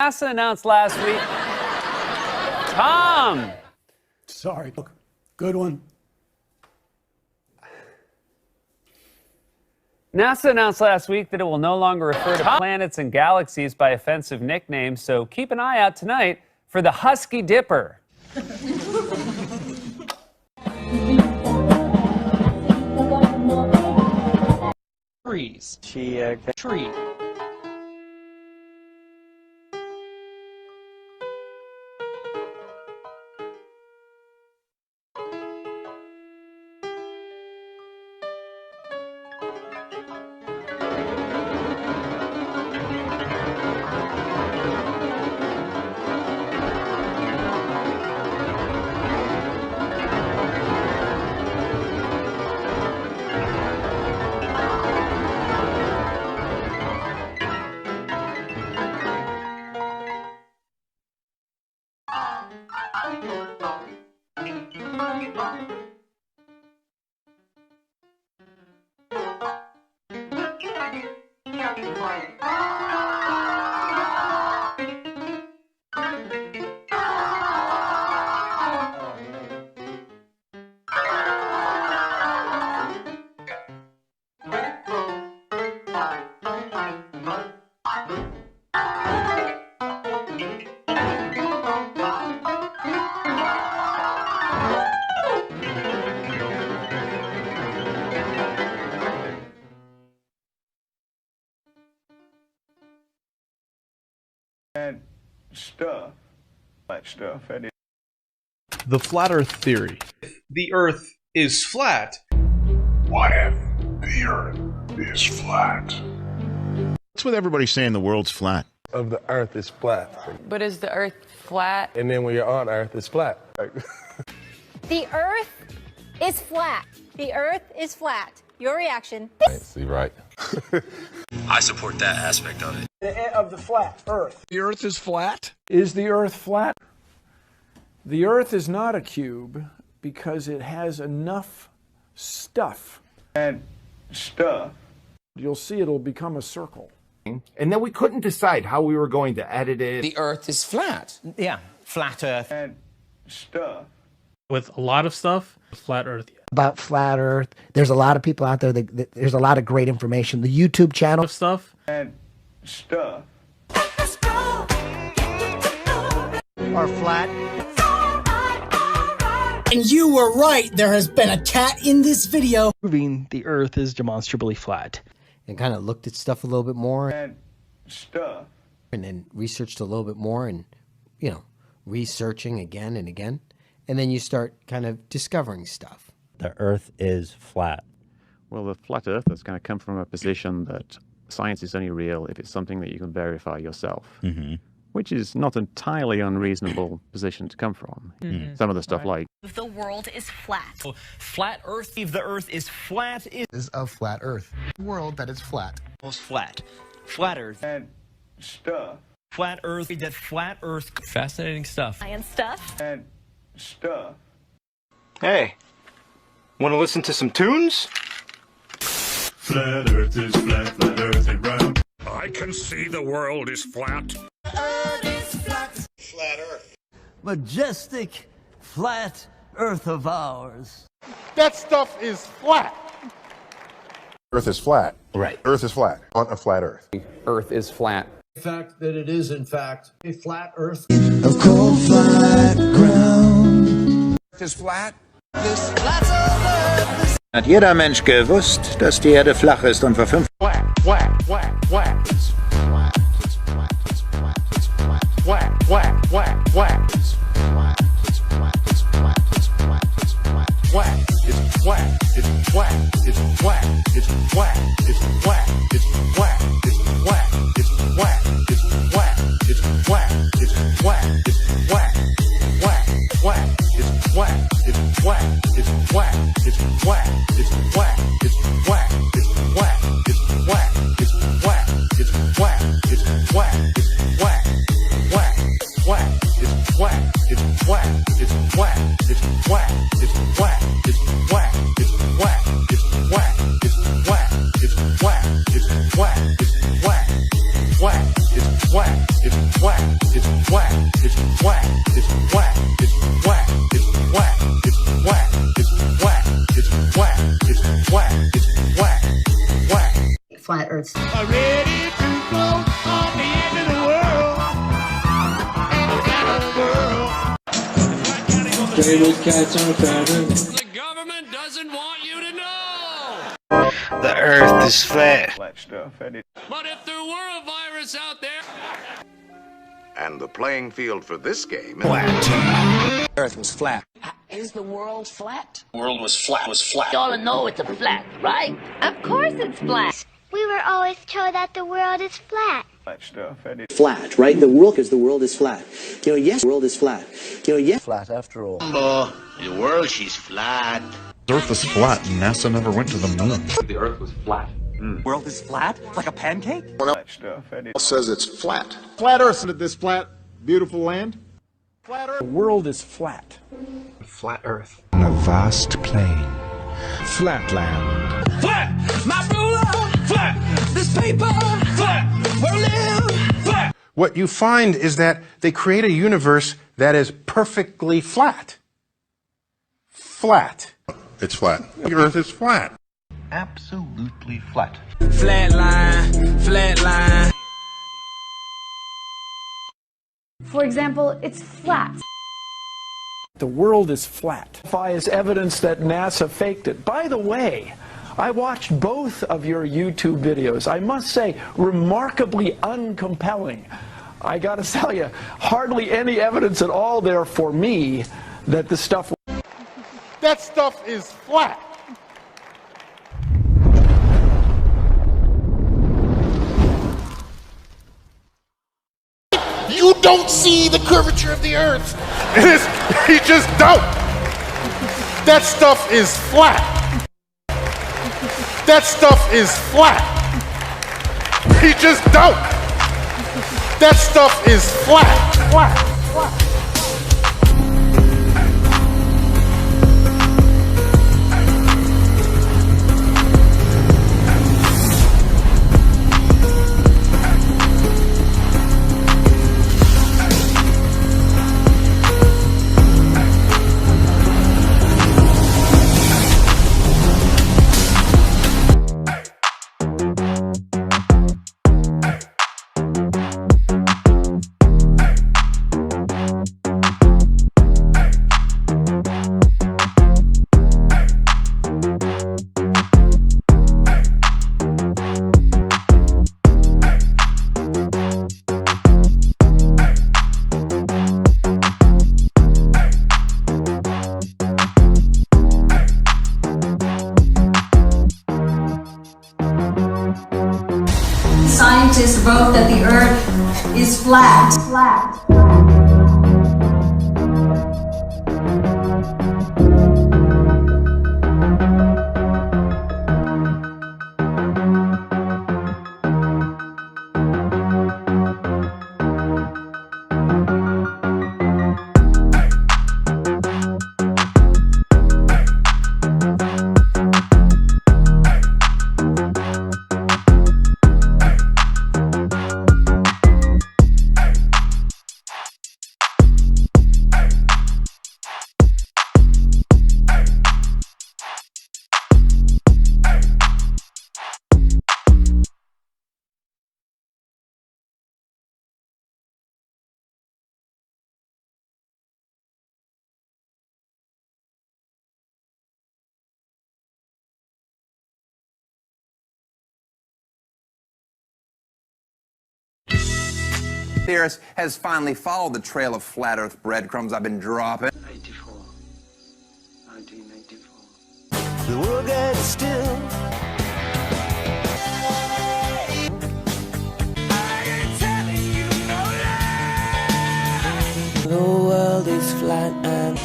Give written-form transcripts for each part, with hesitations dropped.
NASA announced last week. Tom! Sorry. Good one. NASA announced last week that it will no longer refer to planets and galaxies by offensive nicknames, so keep an eye out tonight for the Husky Dipper. Trees. Tree. And stuff. And The flat Earth theory. The Earth is flat. What if the Earth is flat? What's with everybody saying the world's flat? Of the Earth is flat. But is the Earth flat? And then when you're on Earth, it's flat. The Earth is flat. The Earth is flat. Your reaction? You're right. I support that aspect of it. Of the flat Earth. The Earth is flat? Is the Earth flat? The Earth is not a cube because it has enough stuff. And stuff. You'll see it'll become a circle. And then we couldn't decide how we were going to edit it. The Earth is flat. Yeah, flat Earth. And stuff. With a lot of stuff, flat Earth. About flat Earth, there's a lot of people out there that there's a lot of great information. The YouTube channel Stuff. And stuff. are flat. And you were right. There has been a cat in this video. Proving the Earth is demonstrably flat. And kind of looked at stuff a little bit more. And stuff. And then researched a little bit more and, researching again and again. And then you start kind of discovering stuff. The Earth is flat. Well, the flat Earth has kind of come from a position that science is only real if it's something that you can verify yourself, which is not an entirely unreasonable position to come from. Some of the stuff like... The world is flat. So, flat Earth, if the Earth is flat, is a flat Earth. World that is flat. Most flat. Flat Earth. And stuff. Flat Earth, that flat Earth. Fascinating stuff. Science stuff. And stuff. Hey, want to listen to some tunes? Flat Earth is flat, flat Earth ain't round. I can see the world is flat. Earth is flat. Flat Earth. Majestic, flat Earth of ours. That stuff is flat. Earth is flat. Right. Earth is flat. On a flat Earth. Earth is flat. The fact that it is, in fact, a flat Earth. Of cold, flat ground. Earth is flat. Hat jeder Mensch gewusst, dass die Erde flach ist und vor 5... Flat, flat, flat, flat. It's flat. It's flat. It's flat. It's flat. Flat, flat, flat, flat. It's flat. It's flat. It's flat. It's flat. It's flat. Flat. It's flat. It's flat. It's flat. It's flat. It's flat. It's flat. It's flat. It's flat. It's flat. It's flat. It's flat. It's flat. Flat. Flat. It's flat. It's flat. It's flat. It's flat. It's flat. It's flat. It's flat. It's flat. It's flat. It's flat. It's flat. It's flat. Flat. Flat. It's flat. It's flat. It's flat. It's flat. It's flat. It's flat. It's flat. It's flat. It's flat. It's flat. It's flat. It's flat. Flat. It's flat. It's flat. it's flat, it's flat, it's flat, it's flat, it's flat, it's flat, it's flat, it's flat, it's flat, flat. Flat Earth. Are ready to go on the end of the world. The government doesn't want you to know. The Earth is flat. Flat stuff, and it. But if there were a virus out there. And the playing field for this game is The Earth was flat. Is the world flat? The world was flat. Y'all know it's a flat, right? Of course it's flat. We were always told that the world is flat. Flat stuff, and it. Flat, right? The world is flat. You know, yes, the world is flat. You know, yes. Flat after all. The world, she's flat. The Earth is flat, and NASA never went to the moon. The Earth was flat. World is flat? Like a pancake? Flat stuff, and it. says it's flat. Flat Earth at this flat, beautiful land. The world is flat. Flat Earth. On a vast plain. Flatland. Flat! My ruler! Flat! This paper! Flat! Where I live! Flat! What you find is that they create a universe that is perfectly flat. Flat. It's flat. The Earth is flat. Absolutely flat. Flat line! Flat line! For example, it's flat. The world is flat. Is evidence that NASA faked it. By the way, I watched both of your YouTube videos. I must say, remarkably uncompelling. I gotta tell you, hardly any evidence at all there for me that the stuff. That stuff is flat. You don't see the curvature of the Earth. You just don't. That stuff is flat. That stuff is flat. You just don't. That stuff is flat. Flat. Flat. Scientists wrote that the Earth is flat. Theorist has finally followed the trail of flat Earth breadcrumbs I've been dropping. 1984. The world gets still. The world is flat and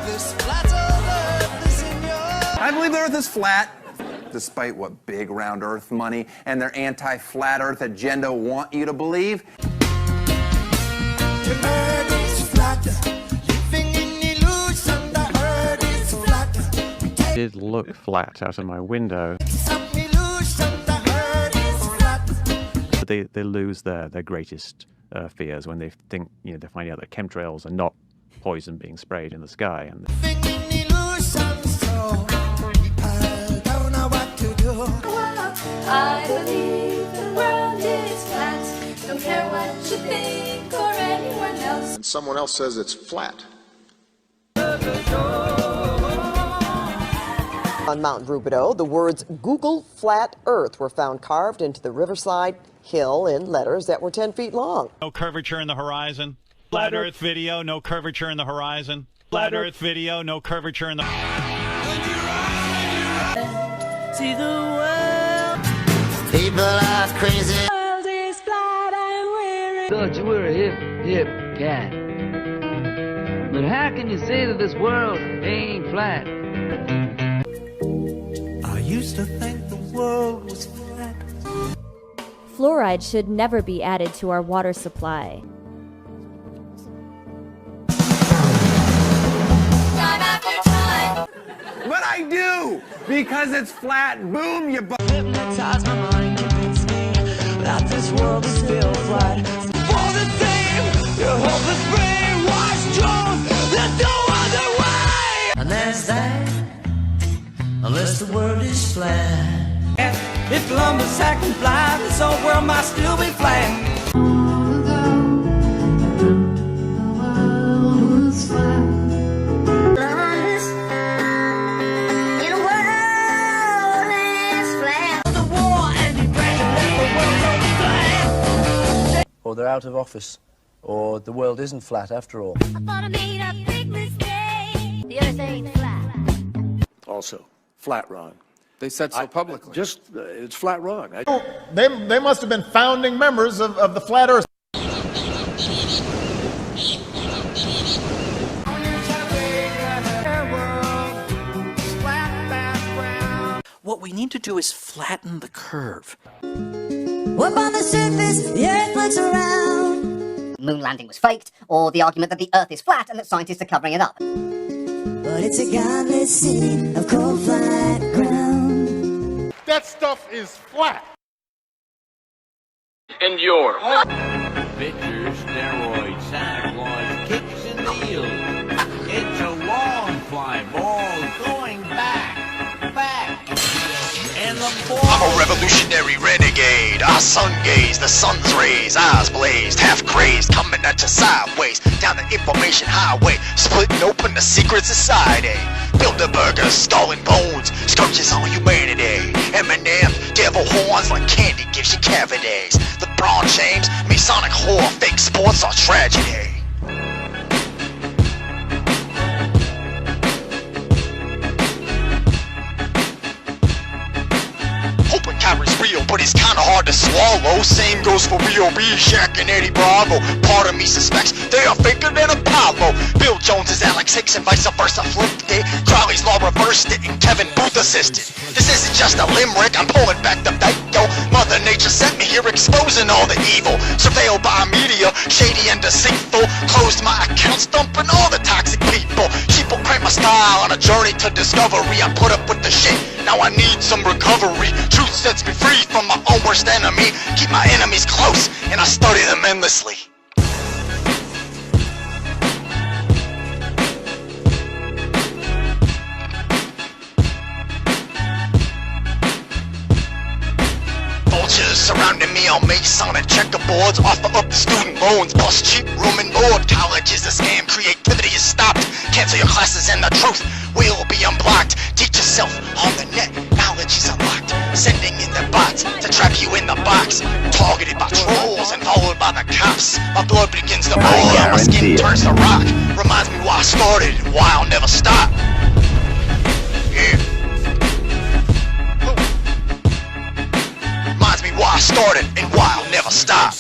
This flat Earth is in your... I believe the Earth is flat, despite what big round Earth money and their anti-flat Earth agenda want you to believe. The Earth is flat. Living in illusion, the Earth is flat. It did look flat out of my window. Some illusion, the Earth is flat. But they lose their greatest fears when they think, they find out that chemtrails are not poison being sprayed in the sky. And I believe the world is flat. Don't care what you think or anyone else. And someone else says it's flat. On Mount Rubidoux, the words Google Flat Earth were found carved into the riverside hill in letters that were 10 feet long. No curvature in the horizon. Flat Earth video, no curvature in the horizon. Flat Earth video, no curvature in the... See the world. People are crazy. The world is flat and we're Thought you were a hip cat. But how can you say that this world ain't flat? I used to think the world was flat. Fluoride should never be added to our water supply. But I do! Because it's flat. Boom, you hypnotize my mind, convince me that this world is still flat. For the same, you hold the spring, wash drunk, there's no other way. And there's that, unless the world is flat. If Columbus can fly, this whole world might still be flat. Or they're out of office, or the world isn't flat after all. I thought I made a big mistake. The earth ain't flat. Also, flat wrong. They said so publicly. It's flat wrong. They must have been founding members of the Flat Earth. What we need to do is flatten the curve. Up on the surface, the earth looks around. Moon landing was faked, or the argument that the Earth is flat and that scientists are covering it up. But it's a godless city of cold, flat ground. That stuff is flat. Endure. Pictures, steroids, Santa Claus, kicks and deals. It's a long fly ball going back. And the I'm a revolutionary renegade. I sun gaze, the sun's rays, eyes blazed, half crazed, coming at you sideways, down the information highway, splitting open the secret society. Bilderberger, skull and bones, scourges on humanity. Eminem, devil horns like candy gives you cavities. LeBron James, Masonic whore, fake sports are tragedy. Hoping Kyrie's real, but he's kinda hard to swallow. Same goes for B.O.B., Shaq and Eddie Bravo. Part of me suspects they are faker than Apollo. Bill Jones is Alex Hicks and vice versa flipped it. Charlie's Law reversed it and Kevin Booth assisted. This isn't just a limerick, I'm pulling back the bait, yo. Mother Nature sent me here exposing all the evil. Surveilled by media, shady and deceitful. Closed my accounts, dumping all the toxic people. Sheeple cranked my style on a journey to discovery. I put up with the shit, now I need some recovery. Truth sets me free from my own worst enemy. Keep my enemies close, and I study them endlessly. Vultures surrounding me on Masonic checkerboards. Offer up student loans, bust cheap room and board. College is a scam, creativity is stopped. Cancel your classes and the truth will be unblocked. Teach yourself on the net, knowledge is unlocked. Sending in the bots to trap you in the box. Targeted by trolls and followed by the cops. My blood begins to boil and my skin turns to rock. Reminds me why I started and why I'll never stop. Yeah. Reminds me why I started and why I'll never stop.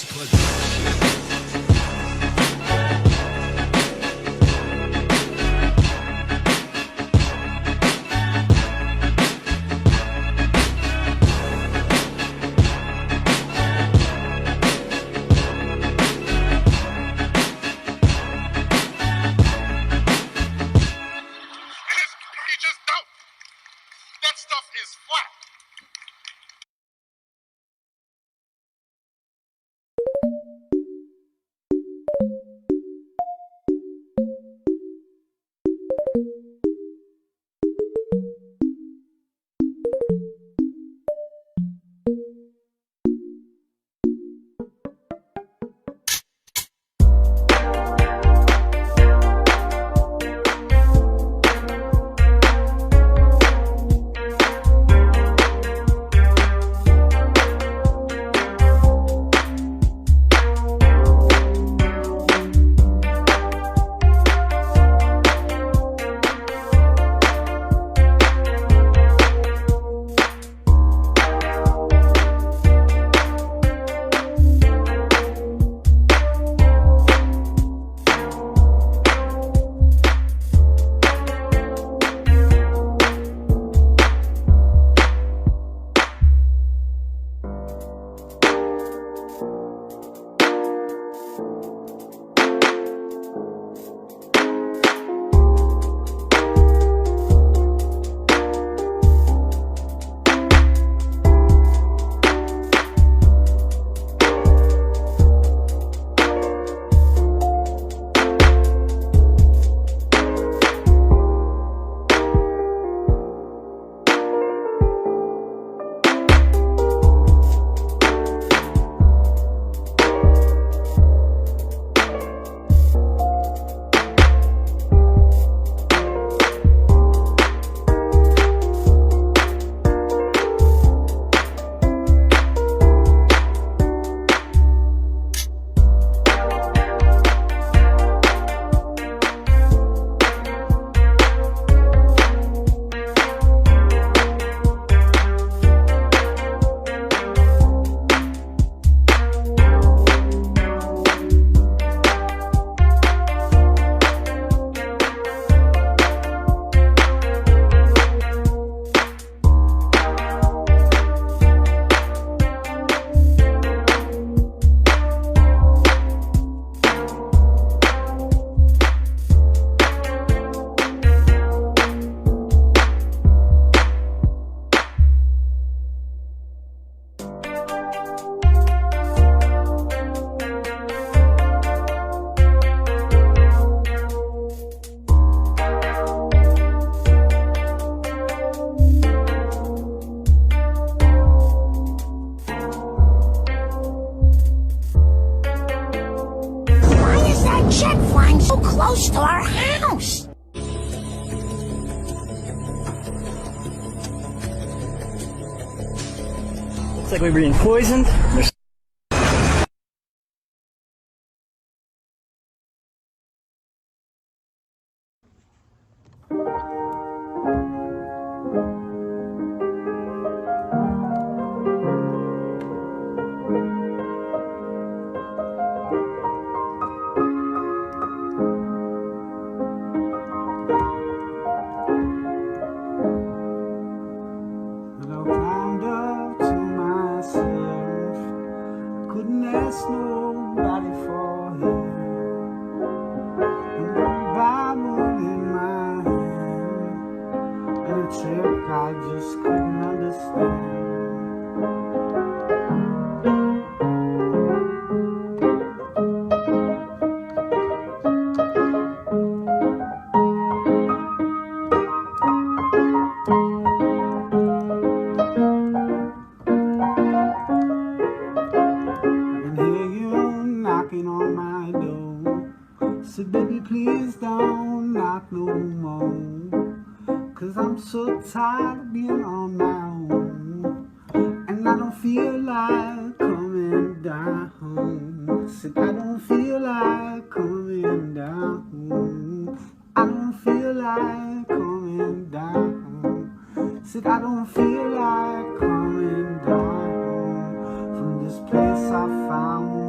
close to our house. Looks like we're being poisoned. Ask nobody for help. And the Bible in my hand, and a trick I just couldn't understand. Knocking on my door, said baby please don't knock no more, 'cause I'm so tired of being on my own, and I don't feel like coming down. Said I don't feel like coming down. I don't feel like coming down. Said I don't feel like coming down from this place I found.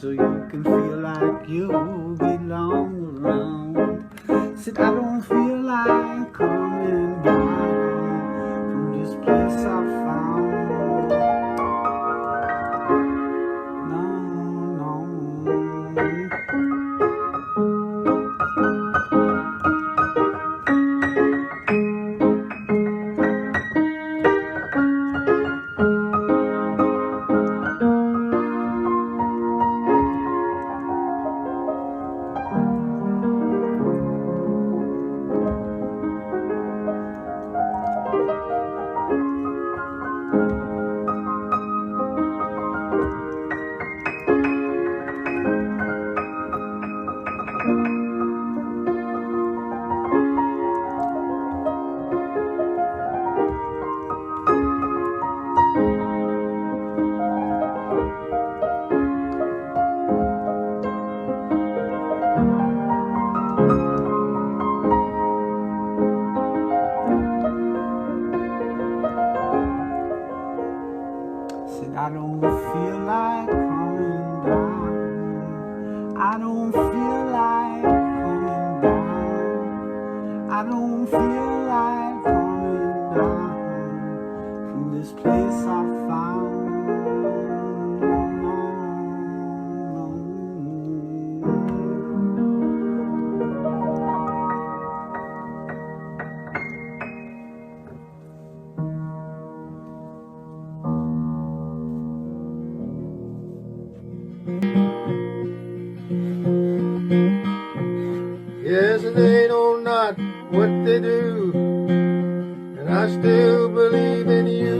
So you can feel like you belong around. Said I don't feel like coming down from this place I found. I don't feel like coming down. I don't feel like coming down. I don't feel like coming down from this place I found. Yes, and they know not what they do, and I still believe in you.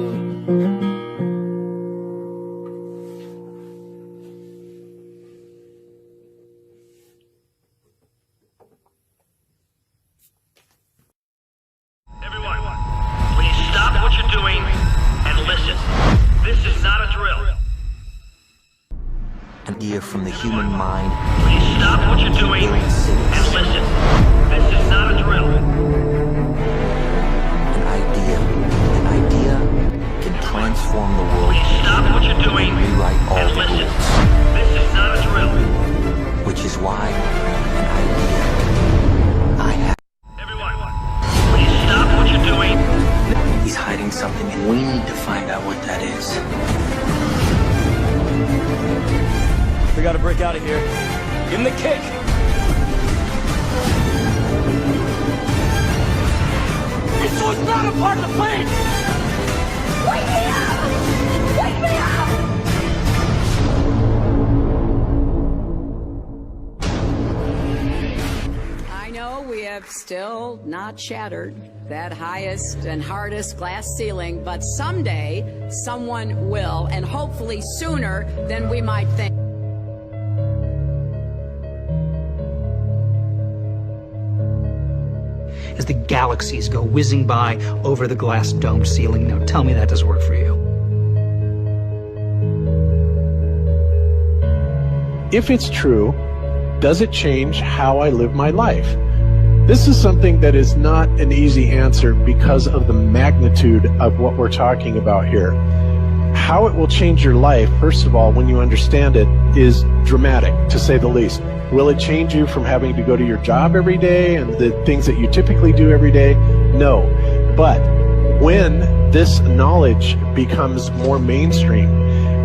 Everyone, please stop what you're doing and listen. This is not a drill. An idea from the human mind. Please stop what you're doing and listen. This is not a drill. An idea can transform the world. Please stop what you're doing and rewrite all and the listen. rules. This is not a drill. Which is why an idea I have. Everyone, please stop what you're doing. He's hiding something, and we need to find out what that is. We gotta break out of here. Give him the kick! It's So it's not a part of the plan! Wake me up! Wake me up! I know we have still not shattered that highest and hardest glass ceiling, but someday someone will, and hopefully sooner than we might think. As the galaxies go whizzing by over the glass dome ceiling. Now tell me that doesn't work for you. If it's true, does it change how I live my life? This is something that is not an easy answer because of the magnitude of what we're talking about here. How it will change your life, first of all, when you understand it, is dramatic, to say the least. Will it change you from having to go to your job every day and the things that you typically do every day? No. But when this knowledge becomes more mainstream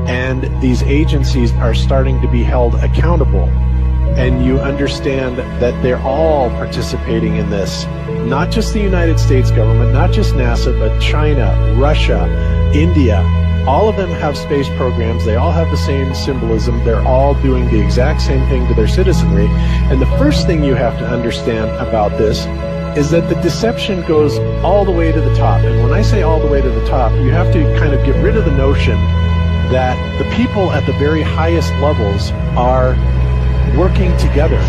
and these agencies are starting to be held accountable, and you understand that they're all participating in this, not just the United States government, not just NASA, but China, Russia, India, all of them have space programs. They all have the same symbolism. They're all doing the exact same thing to their citizenry. And the first thing you have to understand about this is that the deception goes all the way to the top. And when I say all the way to the top, you have to kind of get rid of the notion that the people at the very highest levels are working together.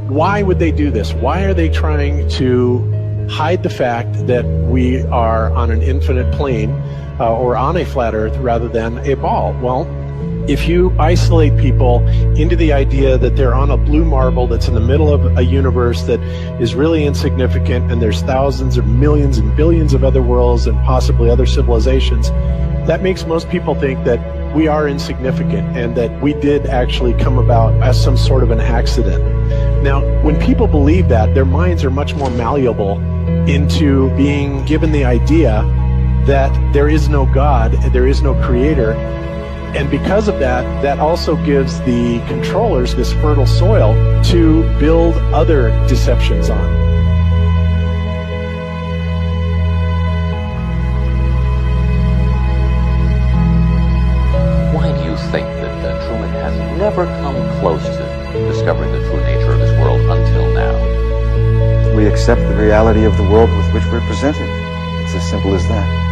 Why would they do this? Why are they trying to hide the fact that we are on an infinite plane or on a flat earth rather than a ball? Well, if you isolate people into the idea that they're on a blue marble that's in the middle of a universe that is really insignificant and there's thousands or millions and billions of other worlds and possibly other civilizations, that makes most people think that we are insignificant and that we did actually come about as some sort of an accident. Now, when people believe that, their minds are much more malleable into being given the idea that there is no God, there is no creator. And because of that, that also gives the controllers this fertile soil to build other deceptions on. Why do you think that Truman has never come close to discovering the true nature of this world until now? We accept the reality of the world with which we're presented. It's as simple as that.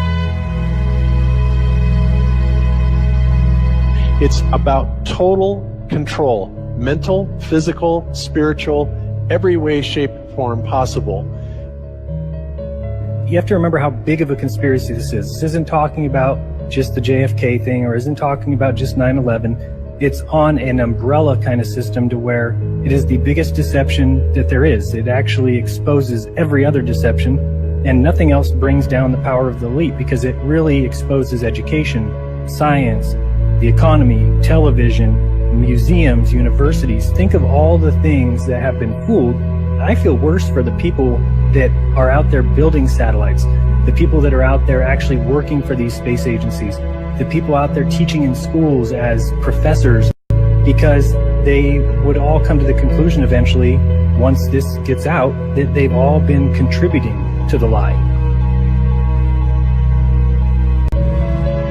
It's about total control, mental, physical, spiritual, every way, shape, form possible. You have to remember how big of a conspiracy this is. This isn't talking about just the JFK thing or isn't talking about just 9/11. It's on an umbrella kind of system to where it is the biggest deception that there is. It actually exposes every other deception, and nothing else brings down the power of the elite because it really exposes education, science, the economy, television, museums, universities. Think of all the things that have been fooled. I feel worse for the people that are out there building satellites, the people that are out there actually working for these space agencies, the people out there teaching in schools as professors, because they would all come to the conclusion eventually, once this gets out, that they've all been contributing to the lie.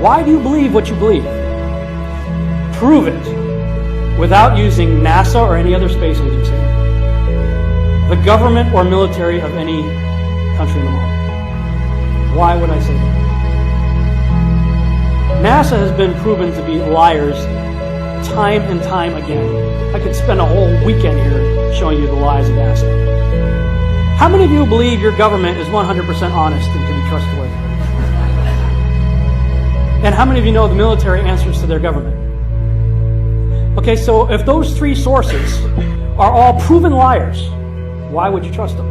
Why do you believe what you believe? Prove it without using NASA or any other space agency, the government or military of any country in the world. Why would I say that? NASA has been proven to be liars time and time again. I could spend a whole weekend here showing you the lies of NASA. How many of you believe your government is 100% honest and can be trustworthy? And how many of you know the military answers to their government? Okay, so if those three sources are all proven liars, why would you trust them?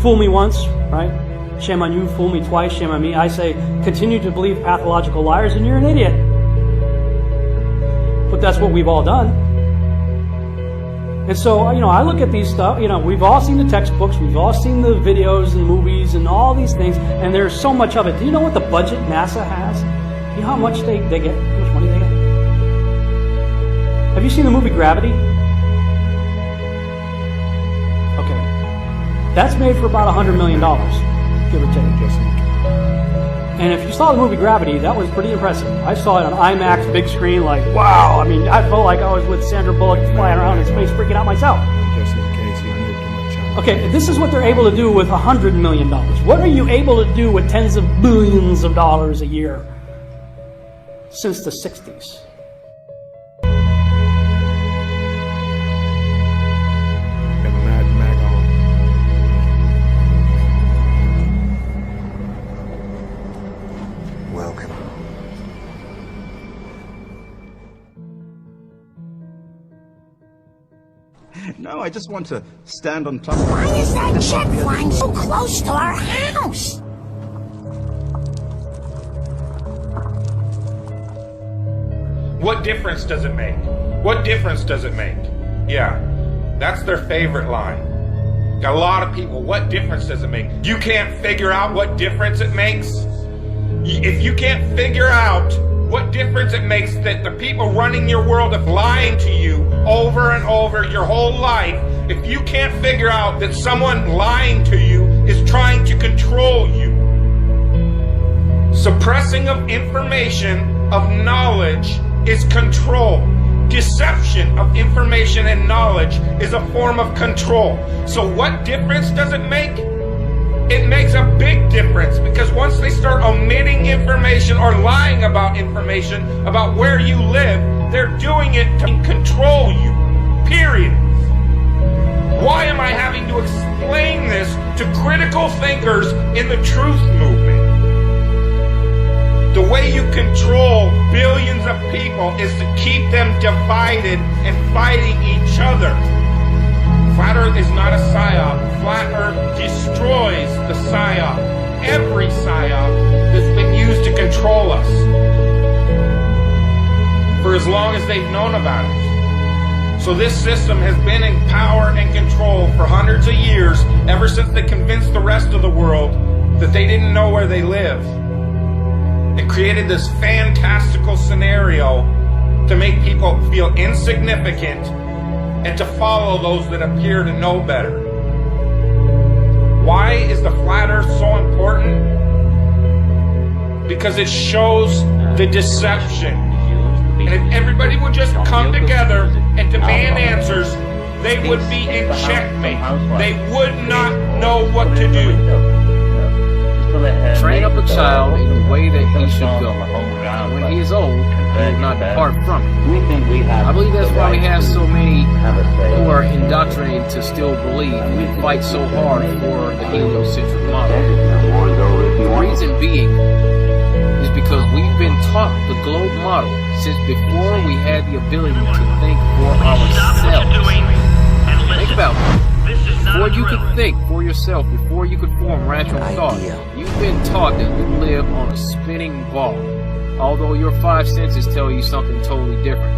Fool me once, right? Shame on you. Fool me twice, shame on me. I say, continue to believe pathological liars and you're an idiot. But that's what we've all done. And so, you know, I look at these stuff, you know, we've all seen the textbooks, we've all seen the videos and movies and all these things, and there's so much of it. Do you know what the budget NASA has? Do you know how much they get? How much money they get? Have you seen the movie Gravity? Okay. That's made for about $100 million, give or take. And if you saw the movie Gravity, that was pretty impressive. I saw it on IMAX, big screen, like, wow. I mean, I felt like I was with Sandra Bullock flying around in space, freaking out myself. Okay, this is what they're able to do with $100 million. What are you able to do with tens of billions of dollars a year since the 60s? No, I just want to stand on top. Why is that jet flying so close to our house? What difference does it make? What difference does it make? Yeah, that's their favorite line. Got a lot of people, what difference does it make? You can't figure out what difference it makes? If you can't figure out what difference it makes that the people running your world have lying to you over and over your whole life, if you can't figure out that someone lying to you is trying to control you, suppressing of information, of knowledge, is control. Deception of information and knowledge is a form of control. So what difference does it make? It makes a big difference, because once they start omitting information or lying about information about where you live, they're doing it to control you, period. Why am I having to explain this to critical thinkers in the truth movement? The way you control billions of people is to keep them divided and fighting each other. Flat Earth is not a PSYOP. Flat Earth destroys the PSYOP. Every PSYOP that's been used to control us for as long as they've known about it. So this system has been in power and control for hundreds of years, ever since they convinced the rest of the world that they didn't know where they live. It created this fantastical scenario to make people feel insignificant and to follow those that appear to know better. Why is the flat earth so important? Because it shows the deception. And if everybody would just come together and demand answers, they would be in checkmate. They would not know what to do. Train up a child in the way that he should go. When he is old, he will not depart from it. I believe that's why we have so many who are indoctrinated to still believe. We fight so hard for the heliocentric model. The reason being is because we've been taught the globe model since before we had the ability to think for ourselves. Think about it. Before you could think for yourself, before you could form rational thought, you've been taught that we live on a spinning ball, although your five senses tell you something totally different.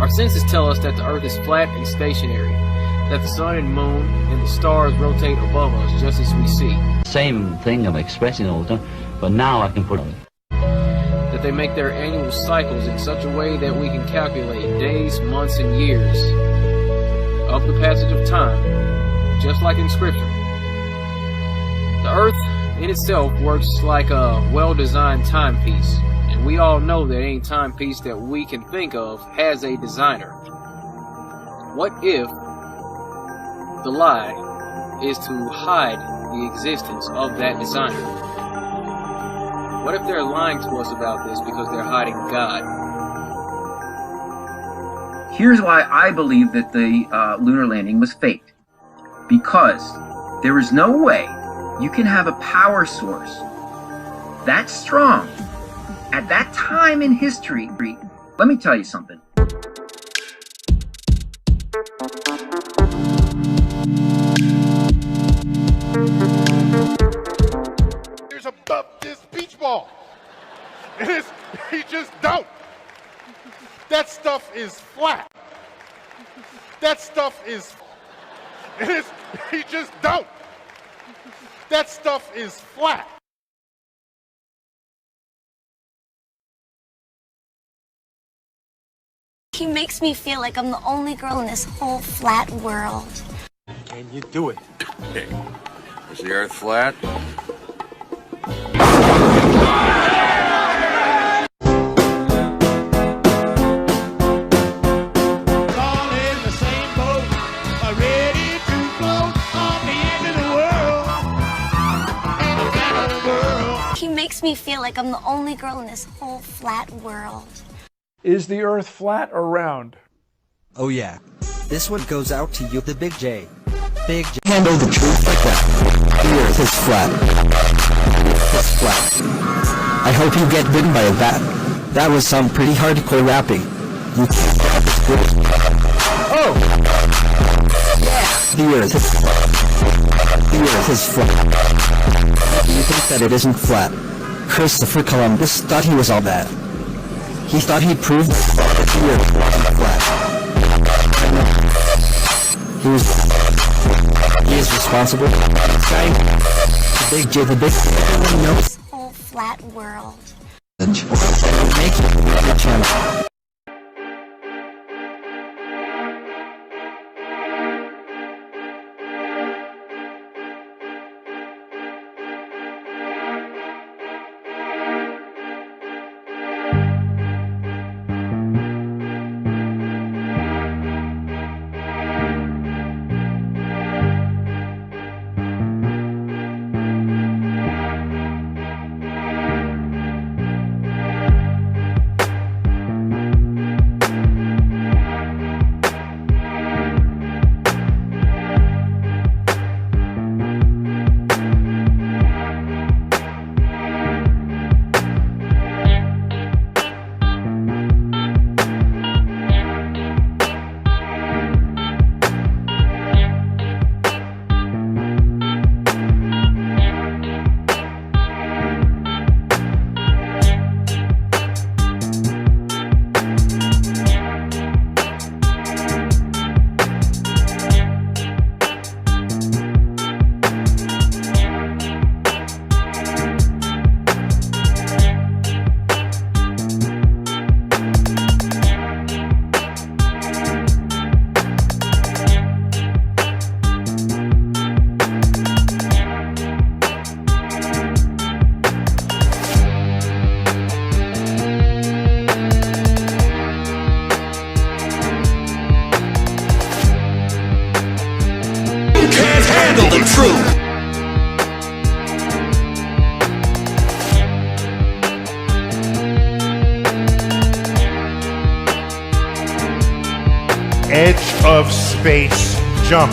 Our senses tell us that the earth is flat and stationary, that the sun and moon and the stars rotate above us just as we see. Same thing I'm expressing all the time, but now I can put on it. That they make their annual cycles in such a way that we can calculate days, months, and years of the passage of time, just like in Scripture. The earth in itself works like a well-designed timepiece, and we all know that any timepiece that we can think of has a designer. What if the lie is to hide the existence of that designer? What if they're lying to us about this because they're hiding God? Here's why I believe that the lunar landing was faked. Because there is no way you can have a power source that strong at that time in history. Let me tell you something. There's above this beach ball. You just don't. That stuff is flat. That stuff is... You just don't. That stuff is flat. He makes me feel like I'm the only girl in this whole flat world. Can you do it? Okay. Is the Earth flat? All in the same boat, ready to float on the edge of the world. He makes me feel like I'm the only girl in this whole flat world. Is the Earth flat or round? Oh yeah. This one goes out to you, the Big J. Big J. Handle the truth like that. The Earth is flat. It's flat. I hope you get bitten by a bat. That was some pretty hardcore rapping. You can't get this good. Oh! Yeah! The Earth is flat. The Earth is flat. You think that it isn't flat? Christopher Columbus thought he was all that. He thought he'd proved that the Earth wasn't flat. He is responsible. This guy, the Big J, the Big J, everyone knows. This whole flat world. Make the channel. The truth. Edge of space jump.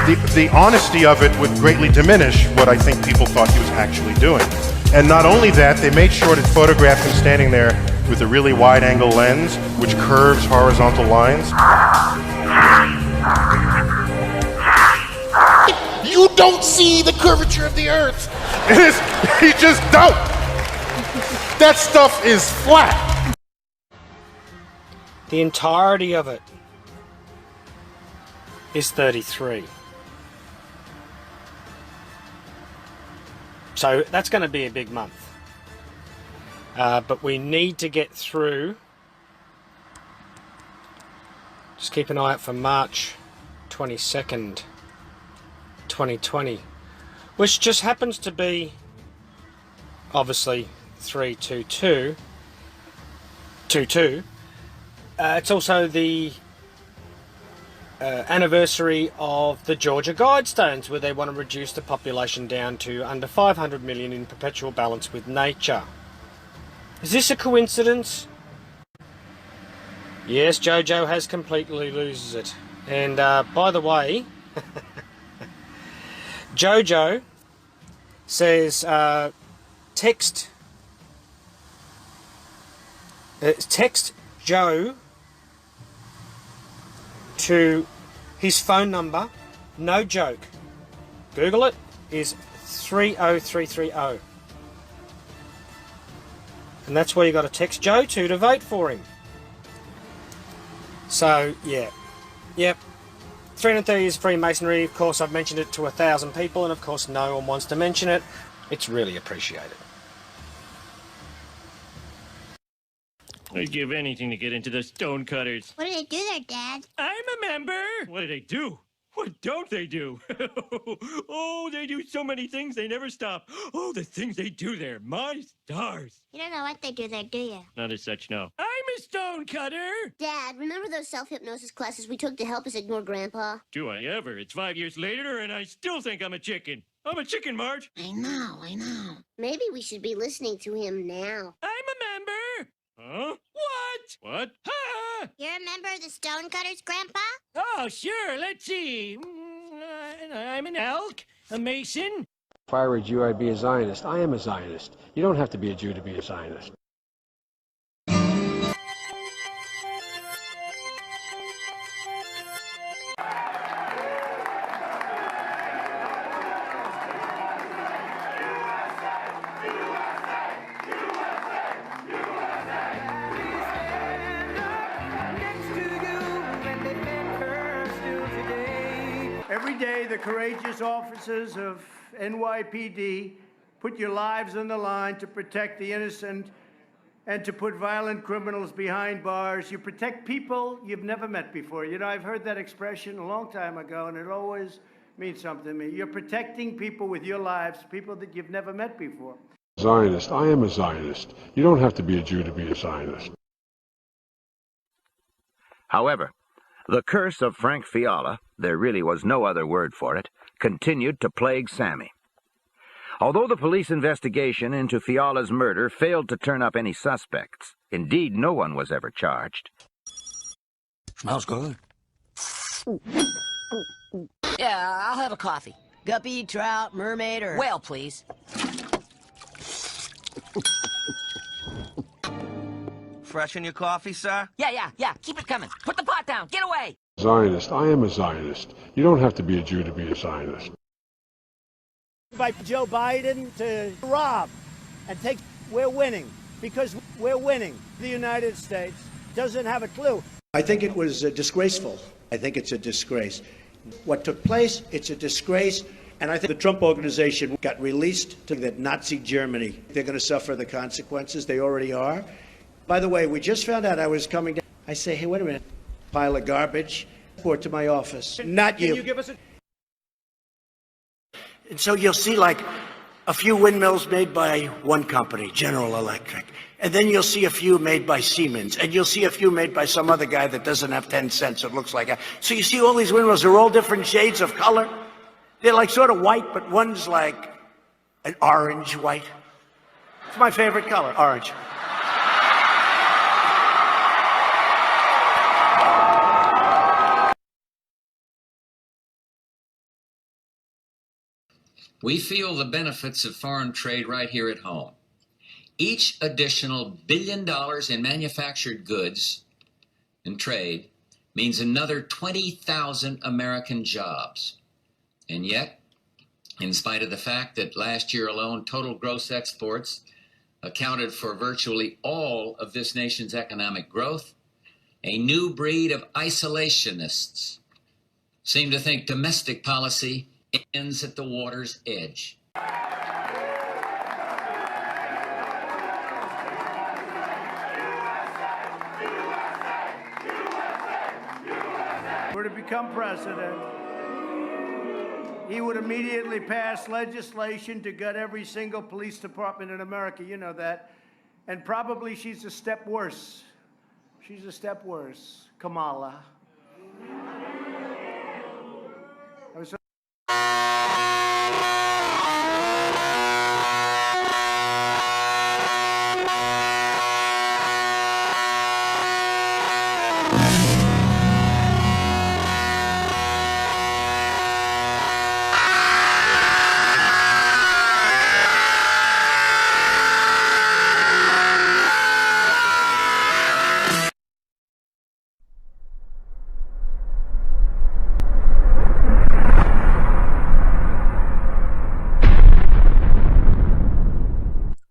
But the honesty of it would greatly diminish what I think people thought he was actually doing. And not only that, they made sure to photograph him standing there with a really wide-angle lens, which curves horizontal lines. You don't see the curvature of the Earth. You just don't. That stuff is flat. The entirety of it is 33. So that's going to be a big month. But we need to get through. Just keep an eye out for March 22nd, 2020, which just happens to be obviously 3/22/22. It's also the anniversary of the Georgia Guidestones, where they want to reduce the population down to under 500 million in perpetual balance with nature. Is this a coincidence? Yes, Jojo has completely loses it. And by the way, Jojo says text Joe to his phone number, no joke, Google it, is 30330. And that's where you got to text Joe to vote for him. So, yeah. Yep. 330 years of Freemasonry. Of course, I've mentioned it to 1,000 people, and of course no one wants to mention it. It's really appreciated. I'd give anything to get into the Stonecutters. What do they do there, Dad? I'm a member. What do they do? What don't they do? Oh, they do so many things, they never stop. Oh, the things they do there, my stars. You don't know what they do there, do you? Not as such, no. I'm a stonecutter. Dad, remember those self-hypnosis classes we took to help us ignore Grandpa? Do I ever? It's 5 years later, and I still think I'm a chicken. I'm a chicken, Marge. I know. Maybe we should be listening to him now. I'm a member. Huh? What? Ah! You're a member of the Stonecutters, Grandpa? Oh, sure. Let's see. I'm an elk, a mason. If I were a Jew, I'd be a Zionist. I am a Zionist. You don't have to be a Jew to be a Zionist. Every day, the courageous officers of NYPD put your lives on the line to protect the innocent and to put violent criminals behind bars. You protect people you've never met before. You know, I've heard that expression a long time ago, and it always means something to me. You're protecting people with your lives, people that you've never met before. Zionist. I am a Zionist. You don't have to be a Jew to be a Zionist. However, the curse of Frank Fiala, there really was no other word for it, continued to plague Sammy. Although the police investigation into Fiala's murder failed to turn up any suspects, indeed no one was ever charged. Smells good. Yeah, I'll have a coffee. Guppy, trout, mermaid, or... whale, please. Fresh in your coffee, sir? Yeah. Keep it coming. Put the pot down. Get away. Zionist. I am a Zionist. You don't have to be a Jew to be a Zionist. By Joe Biden to rob and take, we're winning because we're winning. The United States doesn't have a clue. I think it was disgraceful. I think it's a disgrace. What took place, it's a disgrace. And I think the Trump organization got released to that Nazi Germany. They're going to suffer the consequences. They already are. By the way, we just found out I was coming down. I say, hey, wait a minute. Pile of garbage. Report to my office. Not you. Can you give us a... And so you'll see like a few windmills made by one company, General Electric. And then you'll see a few made by Siemens. And you'll see a few made by some other guy that doesn't have 10 cents. It looks like a... So you see all these windmills. They're all different shades of color. They're like sort of white, but one's like an orange white. It's my favorite color, orange. We feel the benefits of foreign trade right here at home. Each additional $1 billion in manufactured goods and trade means another 20,000 American jobs. And yet, in spite of the fact that last year alone, total gross exports accounted for virtually all of this nation's economic growth, a new breed of isolationists seem to think domestic policy ends at the water's edge. Were to become president, he would immediately pass legislation to gut every single police department in America. You know that. And probably she's a step worse. She's a step worse. Kamala. I was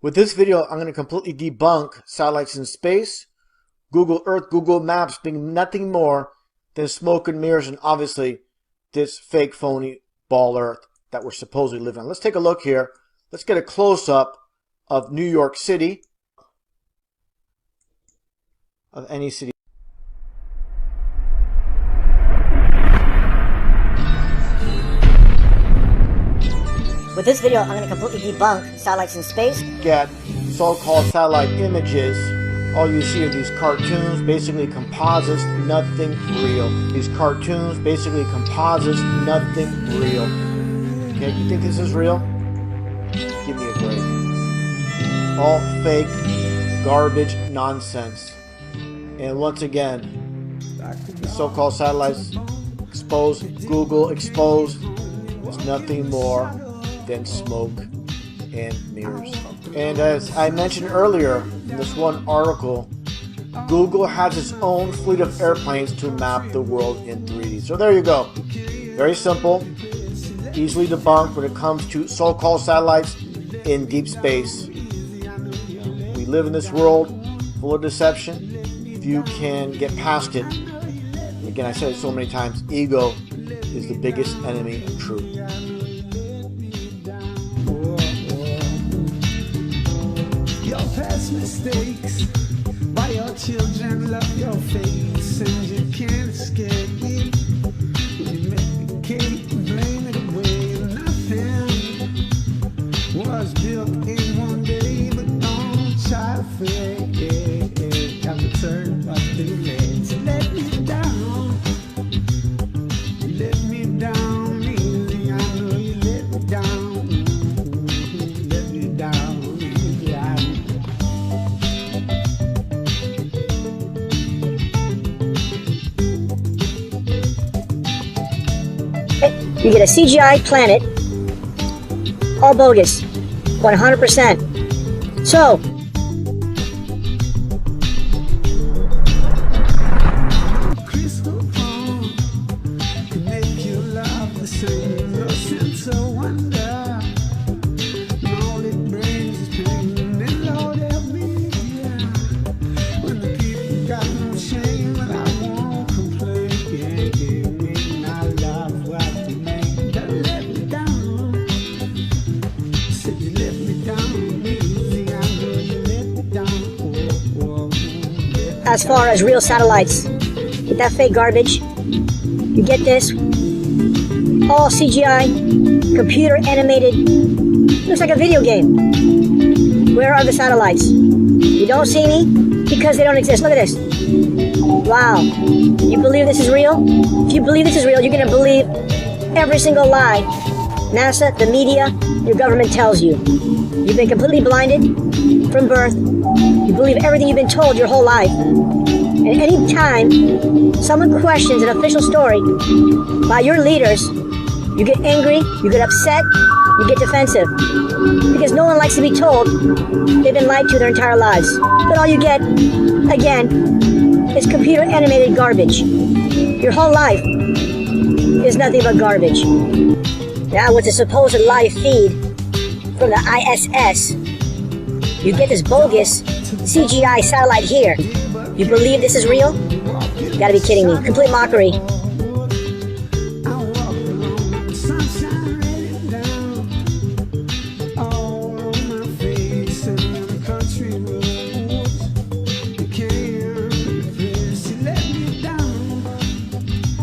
With this video, I'm going to completely debunk satellites in space, Google Earth, Google Maps being nothing more than smoke and mirrors, and obviously this fake, phony ball Earth that we're supposedly living on. Let's take a look here. Let's get a close-up of New York City, of any city. With this video, I'm going to completely debunk satellites in space. Get so-called satellite images. All you see are these cartoons, basically composites, nothing real. These cartoons, basically composites, nothing real. Okay, you think this is real? Give me a break. All fake, garbage, nonsense. And once again, the so-called satellites exposed, Google exposed, is nothing more than smoke and mirrors. And as I mentioned earlier in this one article, Google has its own fleet of airplanes to map the world in 3D. So there you go. Very simple, easily debunked when it comes to so-called satellites in deep space. We live in this world full of deception. If you can get past it, again, I said it so many times, ego is the biggest enemy of truth. Past mistakes by your children love your face and you can't escape it. You medicate and blame it away. Nothing was built in one day, but don't try to fake. Have to turn back the legs. Let me down. You let me down easy. I know you let me down. You let me down. You get a CGI planet, all bogus, 100%. So, as far as real satellites, with that fake garbage, you get this, all CGI, computer animated, looks like a video game. Where are the satellites? You don't see me because they don't exist. Look at this. Wow. You believe this is real? If you believe this is real, you're going to believe every single lie NASA, the media, your government tells you. You've been completely blinded from birth. You believe everything you've been told your whole life. And any time someone questions an official story by your leaders, you get angry, you get upset, you get defensive. Because no one likes to be told they've been lied to their entire lives. But all you get, again, is computer animated garbage. Your whole life is nothing but garbage. Now with the supposed live feed from the ISS, you get this bogus CGI satellite here. You believe this is real? You gotta be kidding me. Complete mockery.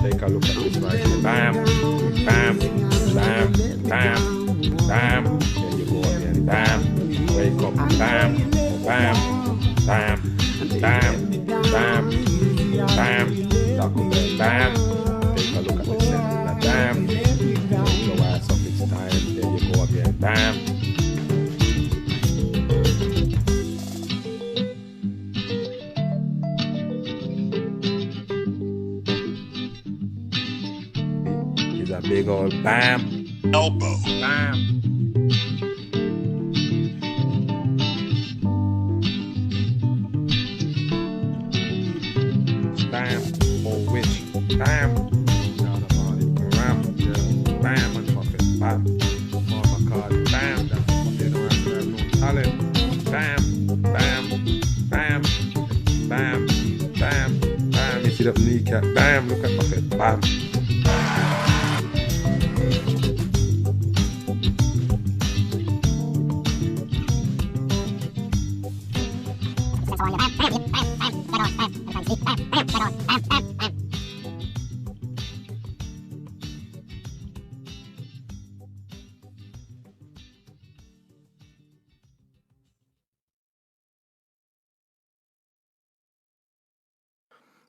Take a look at this right here. Bam, bam, bam, bam, bam. There you go again. Bam, wake up. Bam, bam, bam, bam, bam, bam. Talk about bam. Take a look at the center. Bam. Go ass up its time. There you go again. Bam. He's a big old bam. Elbow. Bam. Bam. Oh, witch. Bam. Down about it. Bam. Yeah. Bam. And fuck it. Bam. Mama card. Bam. That's what they don't have no talent. Beat up kneecap. Bam, look at my head. Bam.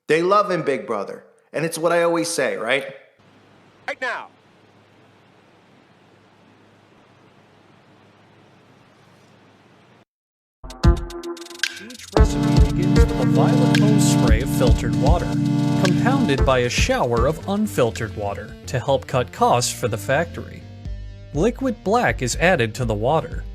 They love him, Big Brother. And it's what I always say, right? Right now. Each recipe begins with a violet hose spray of filtered water, compounded by a shower of unfiltered water to help cut costs for the factory. Liquid black is added to the water.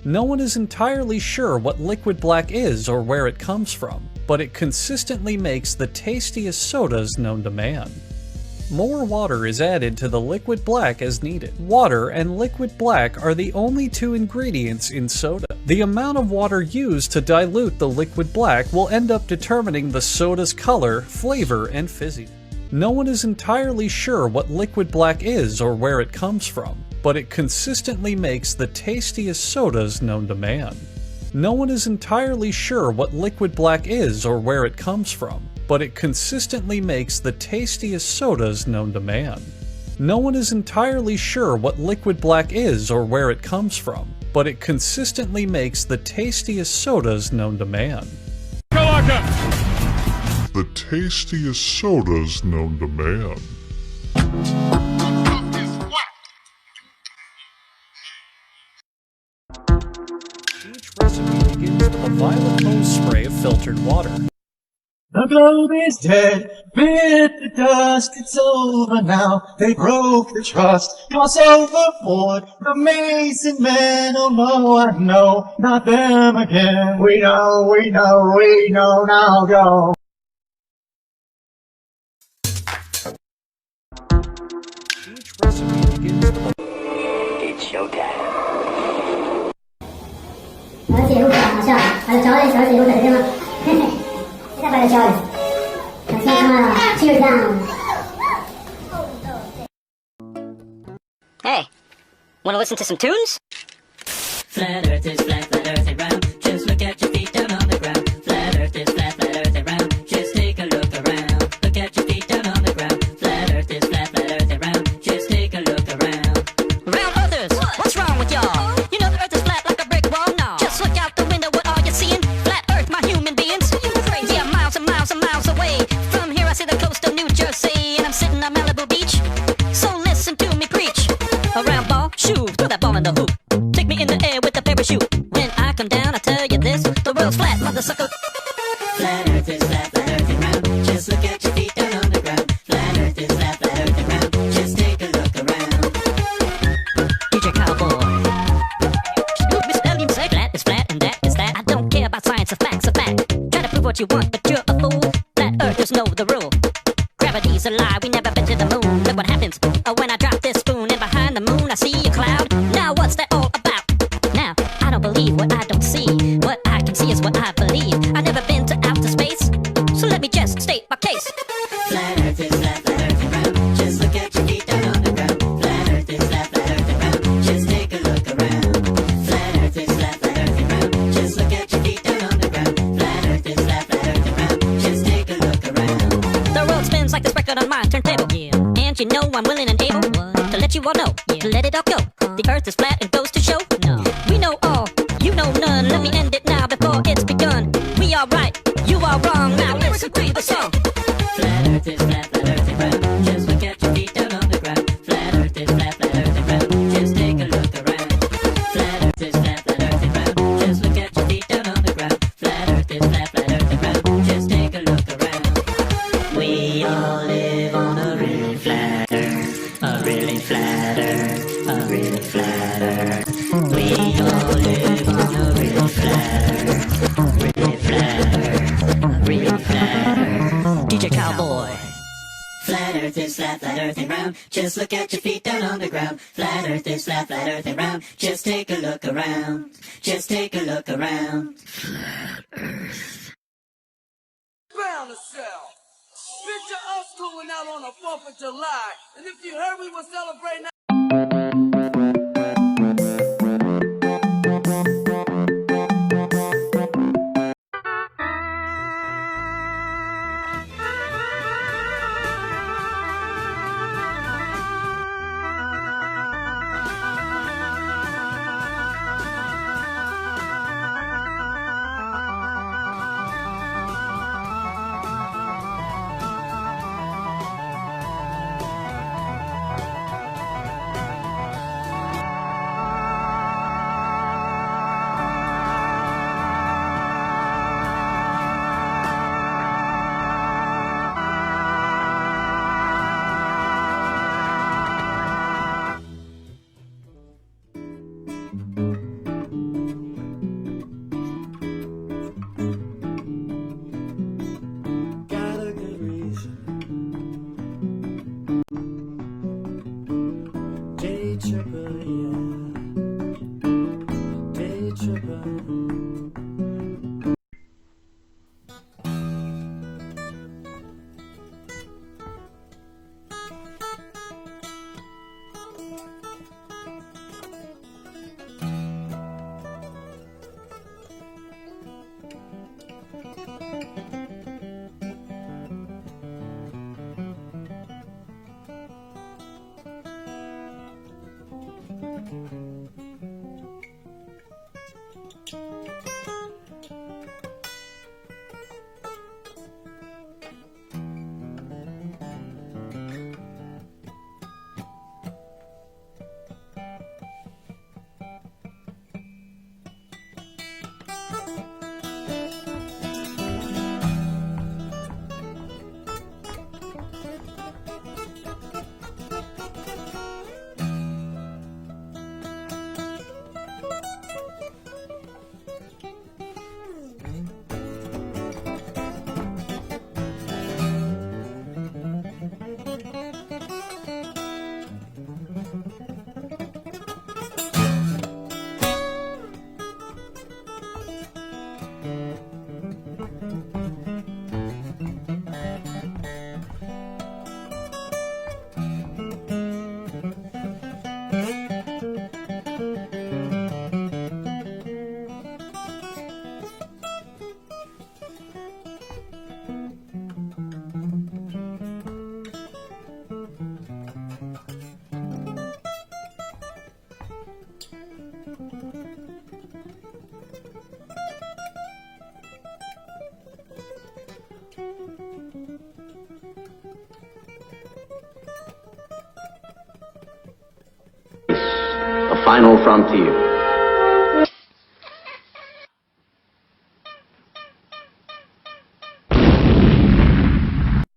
No one is entirely sure what liquid black is or where it comes from, but it consistently makes the tastiest sodas known to man. More water is added to the liquid black as needed. Water and liquid black are the only two ingredients in soda. The amount of water used to dilute the liquid black will end up determining the soda's color, flavor, and fizziness. No one is entirely sure what liquid black is or where it comes from, but it consistently makes the tastiest sodas known to man. No one is entirely sure what liquid black is or where it comes from, but it consistently makes the tastiest sodas known to man. No one is entirely sure what liquid black is or where it comes from, but it consistently makes the tastiest sodas known to man. The tastiest sodas known to man. Each recipe begins with a violet hose spray of filtered water. The globe is dead, bit the dust, it's over now. They broke the trust, toss overboard the Mason men. Oh no, I know, not them again. We know now, go. Each recipe begins with a... It's showtime. 而且如果好笑，还有乔治小姐如果在这吗？嘿嘿，再把它教一次。Let's not cheer down. Hey, wanna listen to some tunes? Flat Earth is flat, flat Earth is round. Just look at your feet down on the ground. Flat Earth is flat, flat Earth is round. Just take a look around. Look at your feet down on the ground. Flat Earth is flat, flat Earth is round. Just take a look around. Round Earthers, what's wrong with y'all? You know the Earth is flat like a brick wall? No. Just look out the window, what are you seeing? Flat Earth, my human beings. We are miles and miles and miles away. From here I see the coast of New Jersey, and I'm sitting on Malibu Beach. So listen to me preach. A round ball, shoot, throw that ball in the hoop. Take me in the air with a parachute. When I come down, I tell you this, the world's flat, mother sucker. Flat Earth is flat, flat Earth is round. Just look at your feet down on the ground. Flat Earth is flat, flat Earth is round. Just take a look around. DJ Cowboy. Look, Miss Alien say flat is flat and that is that. I don't care about science or facts or fact. Try to prove what you want, but you're a fool. Flat Earthers know the rule. Gravity's a lie, we never been to the moon. Look what happens when I drop this spoon, and behind the moon I see a cloud. Now what's that all about? Now, I don't believe what I don't see. What I can see is what I believe. I've never been to outer space, so let me just state my case. Flat Earth is flat, flat Earth is round. Just look at your feet down on the ground. Flat Earth is flat, flat Earth is round. Just take a look around. Flat Earth is flat, flat Earth is round. Just look at your feet down on the ground. Flat Earth is flat, flat Earth is round. Just take a look around. The world spins like this record on my turntable. Yeah. And you know I'm willing and able to let you all know, to let it all go. The Earth is flat and goes to show. No, we know all, you know none. Let me end it now before it's begun. We are right, you are wrong. Now listen to the song. Flat Earth is flat, flat Earth is round. Just look at your feet down on the ground. Flat Earth is flat, flat Earth is round. Just take a look around. Flat Earth is flat, flat Earth is round. Just look at your feet down on the ground. Flat Earth is flat, flat Earth is round. Just take a look around. We all live on a really flat Earth. A really flat Earth. A really flat Earth. We all live on a really flat Earth. Really flat Earth. A really flat Earth. DJ Cowboy. Flat Earth is flat, flat Earth and round. Just look at your feet down on the ground. Flat Earth is flat, flat Earth and round. Just take a look around. Just take a look around. Flat Earth. Bound to sell. cooling out on the 4th of July. And if you heard we were celebrating got a good reason. Day tripper, yeah. Day tripper. The final frontier.